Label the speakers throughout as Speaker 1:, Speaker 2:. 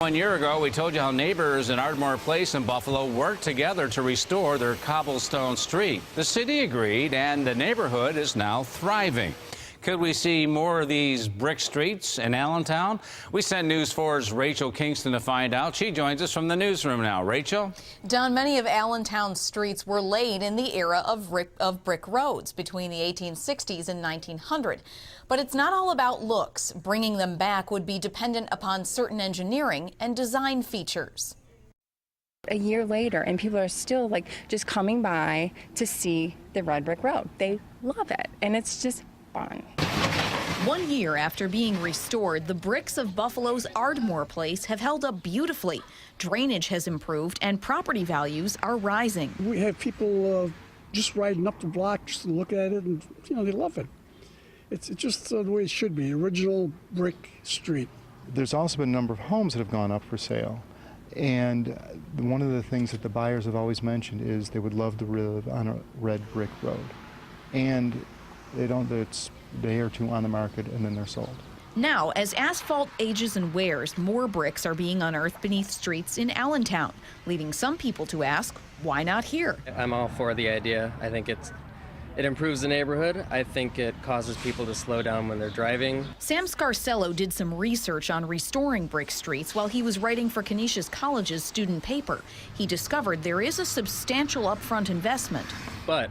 Speaker 1: 1 year ago, we told you how neighbors in Ardmore Place in Buffalo worked together to restore their cobblestone street. The city agreed, and the neighborhood is now thriving. Could we see more of these brick streets in Allentown? We sent News 4's Rachel Kingston to find out. She joins us from the newsroom now. Rachel?
Speaker 2: Don, many of Allentown's streets were laid in the era of brick roads between the 1860s and 1900. But it's not all about looks. Bringing them back would be dependent upon certain engineering and design features.
Speaker 3: A year later, and people are still just coming by to see the red brick road. They love it, and it's just fun.
Speaker 2: 1 year after being restored, the bricks of Buffalo's Ardmore Place have held up beautifully. Drainage has improved and property values are rising.
Speaker 4: We have people just riding up the block just to look at it, and they love it. It's just the way it should be, original brick street.
Speaker 5: There's also been a number of homes that have gone up for sale. And one of the things that the buyers have always mentioned is they would love to live on a red brick road. And it's a day or two on the market and then they're sold.
Speaker 2: Now, as asphalt ages and wears, more bricks are being unearthed beneath streets in Allentown, leading some people to ask, why not here?
Speaker 6: I'm all for the idea. I think it improves the neighborhood. I think it causes people to slow down when they're driving.
Speaker 2: Sam Scarcello did some research on restoring brick streets while he was writing for Canisius College's student paper. He discovered there is a substantial upfront investment.
Speaker 6: But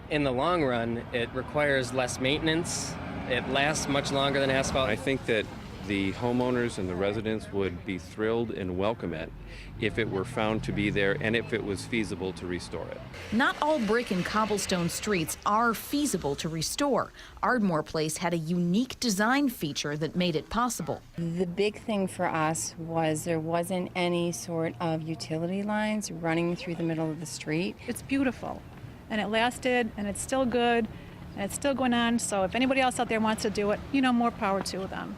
Speaker 6: in the long run, it requires less maintenance. It lasts much longer than asphalt.
Speaker 7: I think that the homeowners and the residents would be thrilled and welcome it if it were found to be there and if it was feasible to restore it.
Speaker 2: Not all brick and cobblestone streets are feasible to restore. Ardmore Place had a unique design feature that made it possible.
Speaker 3: The big thing for us was there wasn't any sort of utility lines running through the middle of the street.
Speaker 8: It's beautiful, and it lasted, and it's still good, and it's still going on. So if anybody else out there wants to do it, more power to them.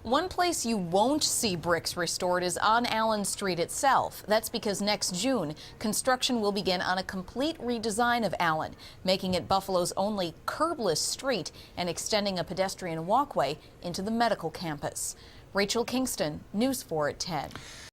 Speaker 2: One place you won't see bricks restored is on Allen Street itself. That's because next June, construction will begin on a complete redesign of Allen, making it Buffalo's only curbless street and extending a pedestrian walkway into the medical campus. Rachel Kingston, News 4 at 10.